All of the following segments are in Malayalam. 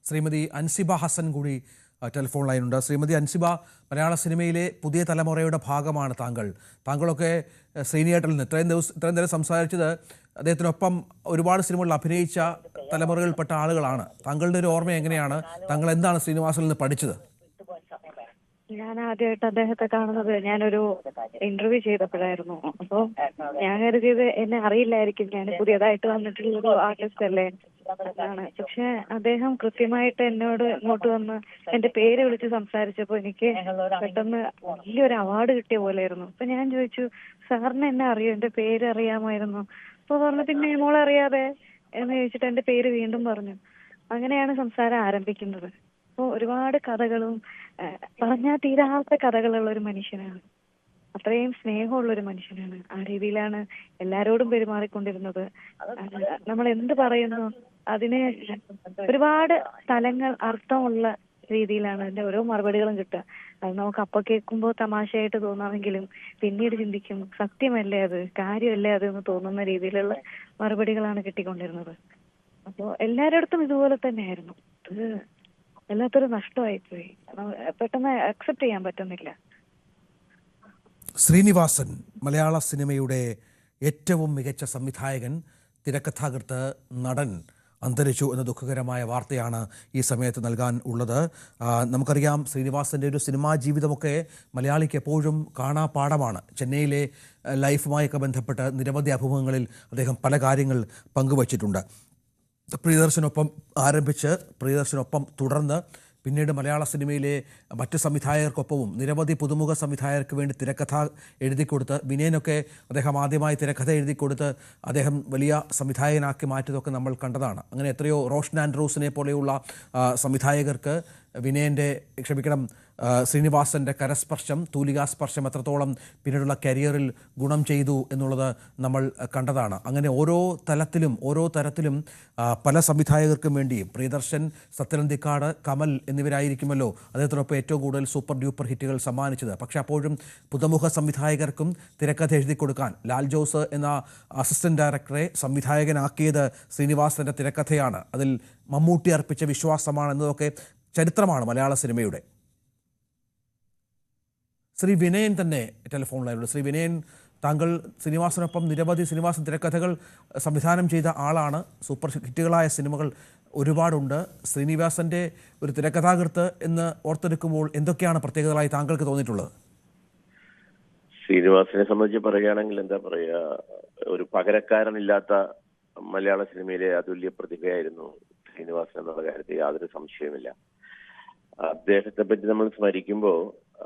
ശ്രീമതി അൻസിബ ഹസൻ കൂടി ടെലിഫോൺ ലൈനുണ്ട്. ശ്രീമതി അൻസിബ, മലയാള സിനിമയിലെ പുതിയ തലമുറയുടെ ഭാഗമാണ് താങ്കളൊക്കെ ശ്രീനിയേട്ടനിൽ നിന്ന് ഇത്രയും നേരം സംസാരിച്ചത് അദ്ദേഹത്തിനൊപ്പം ഒരുപാട് സിനിമകളിൽ അഭിനയിച്ച തലമുറയിൽപ്പെട്ട ആളുകളാണ്. താങ്കളുടെ ഒരു ഓർമ്മ എങ്ങനെയാണ്? താങ്കൾ എന്താണ് ശ്രീനിവാസനിൽ നിന്ന് പഠിച്ചത്? ഞാൻ ആദ്യമായിട്ട് അദ്ദേഹത്തെ കാണുന്നത് ഞാനൊരു ഇന്റർവ്യൂ ചെയ്തപ്പോഴായിരുന്നു. അപ്പോൾ ഞാൻ കരുതിയത് എന്നെ അറിയില്ലായിരിക്കും, ഞാൻ പുതിയതായിട്ട് വന്നിട്ടുള്ള ഒരു ആർട്ടിസ്റ്റ് അല്ലേ എന്നാണ്. പക്ഷെ അദ്ദേഹം കൃത്യമായിട്ട് എന്നോട് ഇങ്ങോട്ട് വന്ന് എന്റെ പേര് വിളിച്ച് സംസാരിച്ചപ്പോൾ എനിക്ക് പെട്ടെന്ന് വലിയൊരു അവാർഡ് കിട്ടിയ പോലെയായിരുന്നു. അപ്പൊ ഞാൻ ചോദിച്ചു, സാറിന് എന്നെ അറിയോ, എന്റെ പേര് അറിയാമായിരുന്നു? അപ്പൊ പറഞ്ഞു, പിന്നെ മോളെ അറിയാതെ എന്ന് ചോദിച്ചിട്ട് എന്റെ പേര് വീണ്ടും പറഞ്ഞു. അങ്ങനെയാണ് സംസാരം ആരംഭിക്കുന്നത്. അപ്പോൾ ഒരുപാട് കഥകളും പറഞ്ഞാൽ തീരാത്ത കഥകളുള്ള ഒരു മനുഷ്യനാണ്. അത്രയും സ്നേഹമുള്ള ഒരു മനുഷ്യനാണ്. ആ രീതിയിലാണ് എല്ലാരോടും പെരുമാറിക്കൊണ്ടിരുന്നത്. നമ്മൾ എന്ത് പറയുന്നു അതിന് ഒരുപാട് സ്ഥലങ്ങൾ അർത്ഥമുള്ള രീതിയിലാണ് അതിന്റെ ഓരോ മറുപടികളും കിട്ടുക. അത് നമുക്ക് അപ്പൊ കേൾക്കുമ്പോൾ തമാശയായിട്ട് തോന്നാമെങ്കിലും പിന്നീട് ചിന്തിക്കും, സത്യമല്ലേ അത്, കാര്യമല്ലേ അത് എന്ന് തോന്നുന്ന രീതിയിലുള്ള മറുപടികളാണ് കിട്ടിക്കൊണ്ടിരുന്നത്. അപ്പോൾ എല്ലാവരുടെ ഇതുപോലെ തന്നെയായിരുന്നു. അത് എല്ലാത്തൊരു നഷ്ടമായിപ്പോയി, പെട്ടെന്ന് അക്സെപ്റ്റ് ചെയ്യാൻ പറ്റുന്നില്ല. ശ്രീനിവാസൻ, മലയാള സിനിമയുടെ ഏറ്റവും മികച്ച സംവിധായകൻ, തിരക്കഥാകൃത്ത്, നടൻ അന്തരിച്ചു എന്ന ദുഃഖകരമായ വാർത്തയാണ് ഈ സമയത്ത് നൽകാൻ ഉള്ളത്. നമുക്കറിയാം, ശ്രീനിവാസൻ്റെ ഒരു സിനിമാ ജീവിതമൊക്കെ മലയാളിക്ക് എപ്പോഴും കാണാപാഠമാണ്. ചെന്നൈയിലെ ലൈഫുമായൊക്കെ ബന്ധപ്പെട്ട് നിരവധി അഭിമുഖങ്ങളിൽ അദ്ദേഹം പല കാര്യങ്ങൾ പങ്കുവച്ചിട്ടുണ്ട്. പ്രിയദർശനൊപ്പം ആരംഭിച്ച് പ്രിയദർശനൊപ്പം തുടർന്ന് പിന്നീട് മലയാള സിനിമയിലെ മറ്റ് സംവിധായകർക്കൊപ്പവും നിരവധി പുതുമുഖ സംവിധായകർക്ക് വേണ്ടി തിരക്കഥ എഴുതിക്കൊടുത്ത്, വിനയനൊക്കെ അദ്ദേഹം ആദ്യമായി തിരക്കഥ എഴുതിക്കൊടുത്ത് അദ്ദേഹം വലിയ സംവിധായകനാക്കി മാറ്റിയതൊക്കെ നമ്മൾ കണ്ടതാണ്. അങ്ങനെ എത്രയോ റോഷൻ ആൻഡ്രൂസിനെ പോലെയുള്ള സംവിധായകർക്ക് ശ്രീനിവാസൻ്റെ കരസ്പർശം, തൂലികാസ്പർശം എത്രത്തോളം പിന്നീടുള്ള കരിയറിൽ ഗുണം ചെയ്തു എന്നുള്ളത് നമ്മൾ കണ്ടതാണ്. അങ്ങനെ ഓരോ തരത്തിലും പല സംവിധായകർക്കും വേണ്ടിയും പ്രിയദർശൻ, സത്യനന്ദിക്കാട്, കമൽ എന്നിവരായിരിക്കുമല്ലോ അദ്ദേഹത്തിനൊപ്പം ഏറ്റവും കൂടുതൽ സൂപ്പർ ഡ്യൂപ്പർ ഹിറ്റുകൾ സമ്മാനിച്ചത്. പക്ഷേ അപ്പോഴും പുതുമുഖ സംവിധായകർക്കും തിരക്കഥ എഴുതി കൊടുക്കാൻ ലാൽ ജോസ് എന്ന അസിസ്റ്റന്റ് ഡയറക്ടറെ സംവിധായകനാക്കിയത് ശ്രീനിവാസൻ്റെ തിരക്കഥയാണ്. അതിൽ മമ്മൂട്ടി അർപ്പിച്ച വിശ്വാസമാണ് എന്നതൊക്കെ ചരിത്രമാണ് മലയാള സിനിമയുടെ. ശ്രീ വിനയൻ തന്നെ ടെലിഫോണിലായിരുന്നു. ശ്രീ വിനയൻ, താങ്കൾ ശ്രീനിവാസനൊപ്പം നിരവധി ശ്രീനിവാസൻ തിരക്കഥകൾ സംവിധാനം ചെയ്ത ആളാണ്. സൂപ്പർ ഹിറ്റുകളായ സിനിമകൾ ഒരുപാടുണ്ട്. ശ്രീനിവാസൻ്റെ ഒരു തിരക്കഥാകൃത്ത് എന്ന് ഓർത്തെടുക്കുമ്പോൾ എന്തൊക്കെയാണ് പ്രത്യേകതകളായി താങ്കൾക്ക് തോന്നിയിട്ടുള്ളത്? ശ്രീനിവാസനെ സംബന്ധിച്ച് പറയുകയാണെങ്കിൽ എന്താ പറയുക, ഒരു പകരക്കാരനില്ലാത്ത മലയാള സിനിമയിലെ അതുല്യ പ്രതിഭയായിരുന്നു ശ്രീനിവാസൻ എന്നുള്ള കാര്യത്തിൽ യാതൊരു സംശയവുമില്ല. അദ്ദേഹത്തെ പറ്റി നമ്മൾ സ്മരിക്കുമ്പോൾ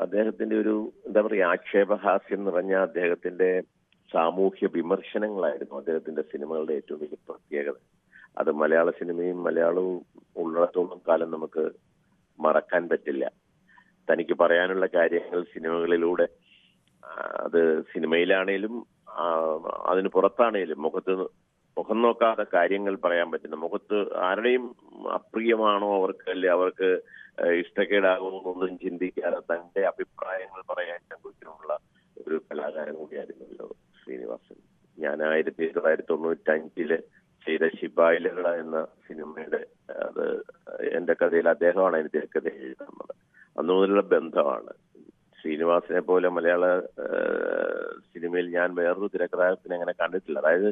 അദ്ദേഹത്തിന്റെ ഒരു എന്താ പറയുക, ആക്ഷേപഹാസ്യം നിറഞ്ഞ അദ്ദേഹത്തിന്റെ സാമൂഹ്യ വിമർശനങ്ങളായിരുന്നു അദ്ദേഹത്തിന്റെ സിനിമകളുടെ ഏറ്റവും വലിയ പ്രത്യേകത. അത് മലയാള സിനിമയും മലയാളവും ഉള്ളിടത്തോളം കാലം നമുക്ക് മറക്കാൻ പറ്റില്ല. തനിക്ക് പറയാനുള്ള കാര്യങ്ങൾ സിനിമകളിലൂടെ, അത് സിനിമയിലാണേലും അതിന് പുറത്താണേലും മുഖം നോക്കാതെ കാര്യങ്ങൾ പറയാൻ പറ്റുന്ന, മുഖത്ത് ആരുടെയും അപ്രിയമാണോ അവർക്ക് ഇഷ്ടക്കേടാകുമെന്നൊന്നും ചിന്തിക്കാതെ തന്റെ അഭിപ്രായങ്ങൾ പറയാൻ കുറ്റമുള്ള ഒരു കലാകാരൻ കൂടിയായിരുന്നല്ലോ ശ്രീനിവാസൻ. ഞാൻ 1995 ചെയ്ത ശിപായിലകള എന്ന സിനിമയുടെ അത് എന്റെ കഥയിൽ അദ്ദേഹമാണ് അതിന് തിരക്കഥ എഴുതുന്നത്. അന്നു മുതലുള്ള ബന്ധമാണ്. ശ്രീനിവാസനെ പോലെ മലയാള സിനിമയിൽ ഞാൻ വേറൊരു തിരക്കഥാകൃത്തിനെ അങ്ങനെ കണ്ടിട്ടില്ല. അതായത്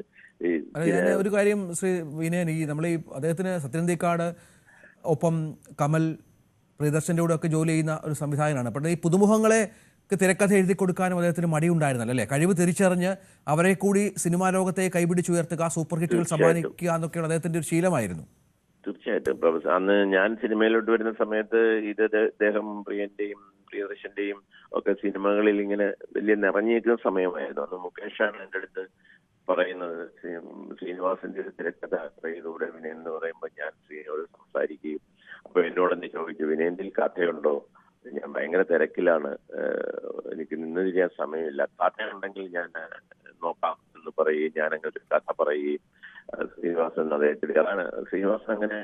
ഒരു കാര്യം ശ്രീ വിനയൻ, നമ്മൾ ഈ അദ്ദേഹത്തിന് സത്യനന്ദിക്കാട് ഒപ്പം കമൽ, പ്രിയദർശൻ്റെ കൂടെ ഒക്കെ ജോലി ചെയ്യുന്ന ഒരു സംവിധായകനാണ്. പക്ഷേ ഈ പുതുമുഖങ്ങളെ തിരക്കഥ എഴുതി കൊടുക്കാനും അദ്ദേഹത്തിന് മടിയുണ്ടായിരുന്നല്ലോ അല്ലേ? കഴിവ് തിരിച്ചറിഞ്ഞ് അവരെ കൂടി സിനിമാ ലോകത്തെ കൈപിടിച്ചുയർത്തുക, സൂപ്പർ ഹിറ്റുകൾ സമ്മാനിക്കുക എന്നൊക്കെയാണ് അദ്ദേഹത്തിന്റെ ഒരു ശീലമായിരുന്നു. തീർച്ചയായിട്ടും. അന്ന് ഞാൻ സിനിമയിലോട്ട് വരുന്ന സമയത്ത് അദ്ദേഹം പ്രിയദർശന്റെയും ഒക്കെ സിനിമകളിൽ ഇങ്ങനെ വലിയ നിറഞ്ഞിരിക്കുന്ന സമയമായിരുന്നു. അന്ന് മുകേഷാണ് എൻ്റെ അടുത്ത് പറയുന്നത്, ശ്രീനിവാസന്റെ ഒരു തിരക്കഥ ചെയ്തൂടെ വിനയൻ എന്ന് പറയുമ്പോൾ ഞാൻ ശ്രീനോട് സംസാരിക്കുകയും അപ്പൊ എന്നോടെന്ന് ചോദിച്ചു, വിനയന്റെ കഥയുണ്ടോ? ഞാൻ ഭയങ്കര തിരക്കിലാണ്, എനിക്ക് നിന്ന് തിരിയാൻ സമയമില്ല, കഥയുണ്ടെങ്കിൽ ഞാൻ നോക്കാം എന്ന് പറയുകയും ഞാൻ അങ്ങനെ ഒരു കഥ പറയുകയും ശ്രീനിവാസൻ അദ്ദേഹത്തിന്റെ അതാണ്. ശ്രീനിവാസൻ അങ്ങനെ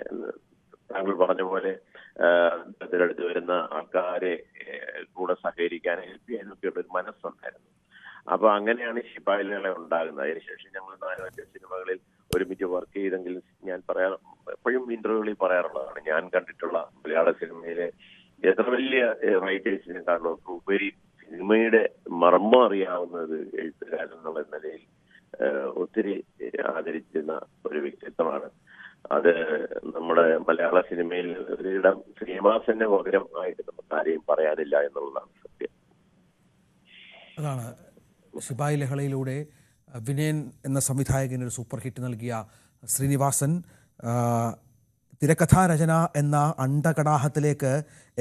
താങ്കൾ പറഞ്ഞ പോലെ അതിനടുത്ത് വരുന്ന ആൾക്കാരെ കൂടെ സഹകരിക്കാൻ ഹെൽപ്പ് ചെയ്യാനൊക്കെയുള്ള ഒരു മനസ്സുണ്ടായിരുന്നു. അപ്പൊ അങ്ങനെയാണ് ശിപായിലകളെ ഉണ്ടാകുന്നത്. അതിനുശേഷം ഞങ്ങൾ 4-5 സിനിമകളിൽ ഒരുമിച്ച് വർക്ക് ചെയ്തെങ്കിൽ ഞാൻ എപ്പോഴും ഇന്റർവ്യൂകളിൽ പറയാറുള്ളതാണ്, ഞാൻ കണ്ടിട്ടുള്ള മലയാള സിനിമയിലെ എത്ര വലിയ റൈറ്റേഴ്സിനെക്കാളും ഉപരി സിനിമയുടെ മർമ്മം അറിയാവുന്നത് എഴുത്തുകാരൻ എന്നുള്ള നിലയിൽ ഒത്തിരി ആദരിച്ചിരുന്ന ഒരു വ്യക്തിത്വമാണ്. അത് നമ്മുടെ മലയാള സിനിമയിൽ ഒരിടം ശ്രീനിവാസന്റെ പകരം ആയിട്ട് നമുക്ക് ആരെയും പറയാനില്ല എന്നുള്ളതാണ് സത്യം. അതാണ് ശിപായി ലഹളയിലൂടെ വിനയൻ എന്ന സംവിധായകന് ഒരു സൂപ്പർ ഹിറ്റ് നൽകിയ ശ്രീനിവാസൻ തിരക്കഥാരചന എന്ന അണ്ടകടാഹത്തിലേക്ക്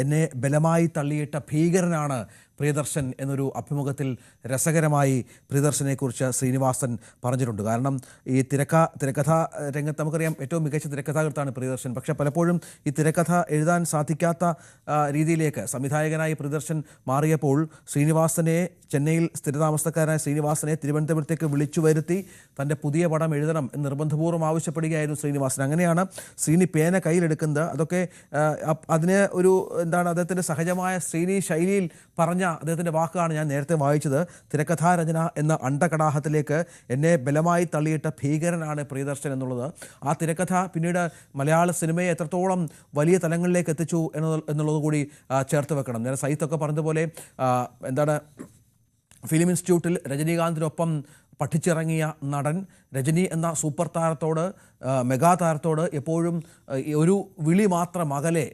എന്നെ ബലമായി തള്ളിയിട്ട ഭീകരനാണ് പ്രിയദർശൻ എന്നൊരു അഭിമുഖത്തിൽ രസകരമായി പ്രിയദർശനെക്കുറിച്ച് ശ്രീനിവാസൻ പറഞ്ഞിട്ടുണ്ട്. കാരണം ഈ തിരക്കഥാ രംഗത്ത് നമുക്കറിയാം ഏറ്റവും മികച്ച തിരക്കഥാകൃത്താണ് പ്രിയദർശൻ. പക്ഷേ പലപ്പോഴും ഈ തിരക്കഥ എഴുതാൻ സാധിക്കാത്ത രീതിയിലേക്ക് സംവിധായകനായി പ്രിയദർശൻ മാറിയപ്പോൾ ശ്രീനിവാസനെ, ചെന്നൈയിൽ സ്ഥിരതാമസക്കാരനായ ശ്രീനിവാസനെ തിരുവനന്തപുരത്തേക്ക് വിളിച്ചു വരുത്തി തൻ്റെ പുതിയ പടം എഴുതണം എന്ന് നിർബന്ധപൂർവ്വം ആവശ്യപ്പെടുകയായിരുന്നു ശ്രീനിവാസൻ. അങ്ങനെയാണ് ശ്രീനി പേന കയ്യിലെടുക്കുന്നത്. അതൊക്കെ അതിന് ഒരു അദ്ദേഹത്തിൻ്റെ സഹജമായ ശ്രീനി ശൈലിയിൽ പറഞ്ഞ അദ്ദേഹത്തിൻ്റെ വാക്കാണ് ഞാൻ നേരത്തെ വായിച്ചത്. തിരക്കഥാരചന എന്ന അണ്ടകടാഹത്തിലേക്ക് എന്നെ ബലമായി തള്ളിയിട്ട ഭീകരനാണ് പ്രിയദർശൻ എന്നുള്ളത്. ആ തിരക്കഥ പിന്നീട് മലയാള സിനിമയെ എത്രത്തോളം വലിയ തലങ്ങളിലേക്ക് എത്തിച്ചു എന്നുള്ളത് കൂടി ചേർത്ത് വെക്കണം. ഞാൻ സൈത്തൊക്കെ പറഞ്ഞതുപോലെ ഫിലിം ഇൻസ്റ്റിറ്റ്യൂട്ടിൽ രജനീകാന്തിനൊപ്പം പഠിച്ചിറങ്ങിയ നടൻ, രജനി എന്ന സൂപ്പർ താരത്തോട്, മെഗാ താരത്തോട് എപ്പോഴും ഒരു വിളി മാത്രം അകലെ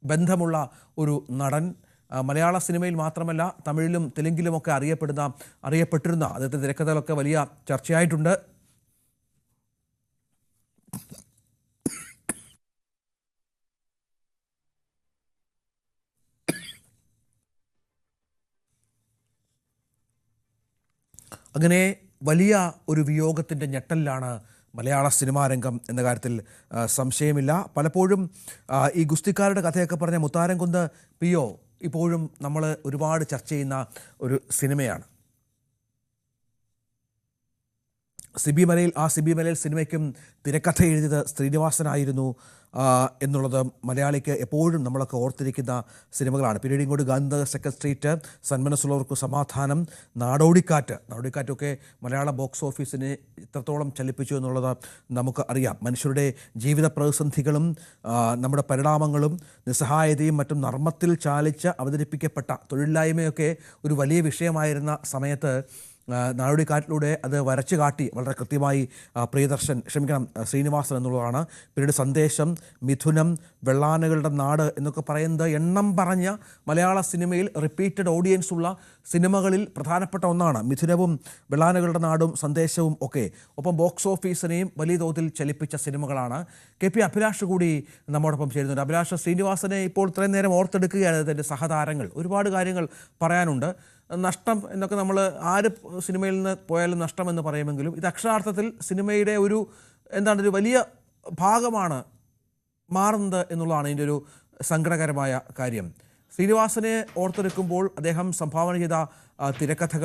ബന്ധമുള്ള ഒരു നടൻ. മലയാള സിനിമയിൽ മാത്രമല്ല തമിഴിലും തെലുങ്കിലുമൊക്കെ അറിയപ്പെട്ടിരുന്ന അദ്ദേഹത്തിൻ്റെ തിരക്കഥകളൊക്കെ വലിയ ചർച്ചയായിട്ടുണ്ട്. അങ്ങനെ വലിയ ഒരു വിയോഗത്തിൻ്റെ ഞെട്ടലിലാണ് മലയാള സിനിമാ രംഗം എന്ന കാര്യത്തിൽ സംശയമില്ല. പലപ്പോഴും ഈ ഗുസ്തിക്കാരുടെ കഥയൊക്കെ പറഞ്ഞ മുത്താരംകുന്ന് പിയോ ഇപ്പോഴും നമ്മൾ ഒരുപാട് ചർച്ച ചെയ്യുന്ന ഒരു സിനിമയാണ്. സിബി മലയിൽ സിനിമയ്ക്കും തിരക്കഥ എഴുതിയത് ശ്രീനിവാസനായിരുന്നു എന്നുള്ളത് മലയാളിക്ക് എപ്പോഴും നമ്മളൊക്കെ ഓർത്തിരിക്കുന്ന സിനിമകളാണ്. പിന്നീട് ഇങ്ങോട്ട് ഗാന്ധിനഗർ സെക്കൻഡ് സ്ട്രീറ്റ്, സന്മനസ്സുള്ളവർക്ക് സമാധാനം, നാടോടിക്കാറ്റൊക്കെ മലയാള ബോക്സ് ഓഫീസിനെ ഇത്രത്തോളം ചലിപ്പിച്ചു എന്നുള്ളത് നമുക്ക് അറിയാം. മനുഷ്യരുടെ ജീവിത പ്രതിസന്ധികളും നമ്മുടെ പരിണാമങ്ങളും നിസ്സഹായതയും മറ്റും നർമ്മത്തിൽ ചാലിച്ച് അവതരിപ്പിക്കപ്പെട്ട തൊഴിലില്ലായ്മയൊക്കെ ഒരു വലിയ വിഷയമായിരുന്ന സമയത്ത് നാടോടിക്കാറ്റിലൂടെ അത് വരച്ചു കാട്ടി വളരെ കൃത്യമായി ശ്രീനിവാസൻ എന്നുള്ളതാണ്. പിന്നീട് സന്ദേശം, മിഥുനം, വെള്ളാനകളുടെ നാട് എന്നൊക്കെ പറയുന്നത് എണ്ണം പറഞ്ഞ മലയാള സിനിമയിൽ റിപ്പീറ്റഡ് ഓഡിയൻസ് ഉള്ള സിനിമകളിൽ പ്രധാനപ്പെട്ട ഒന്നാണ് മിഥുനവും വെള്ളാനകളുടെ നാടും സന്ദേശവും ഒക്കെ. ഒപ്പം ബോക്സ് ഓഫീസിനെയും വലിയ തോതിൽ ചലിപ്പിച്ച സിനിമകളാണ്. KP അഭിലാഷ് കൂടി നമ്മോടൊപ്പം ചേരുന്നുണ്ട്. അഭിലാഷ്, ശ്രീനിവാസനെ ഇപ്പോൾ ഇത്രയും നേരം ഓർത്തെടുക്കുകയാണ് അതിൻ്റെ സഹതാരങ്ങൾ. ഒരുപാട് കാര്യങ്ങൾ പറയാനുണ്ട്. നഷ്ടം എന്നൊക്കെ നമ്മൾ ആര് സിനിമയിൽ നിന്ന് പോയാലും നഷ്ടമെന്ന് പറയുമെങ്കിലും ഇത് അക്ഷരാർത്ഥത്തിൽ സിനിമയുടെ ഒരു വലിയ ഭാഗമാണ് മാറുന്നത് എന്നുള്ളതാണ് ഇതിൻ്റെ ഒരു സങ്കടകരമായ കാര്യം. ശ്രീനിവാസനെ ഓർത്തെടുക്കുമ്പോൾ അദ്ദേഹം സംഭാവന ചെയ്ത തിരക്കഥകൾ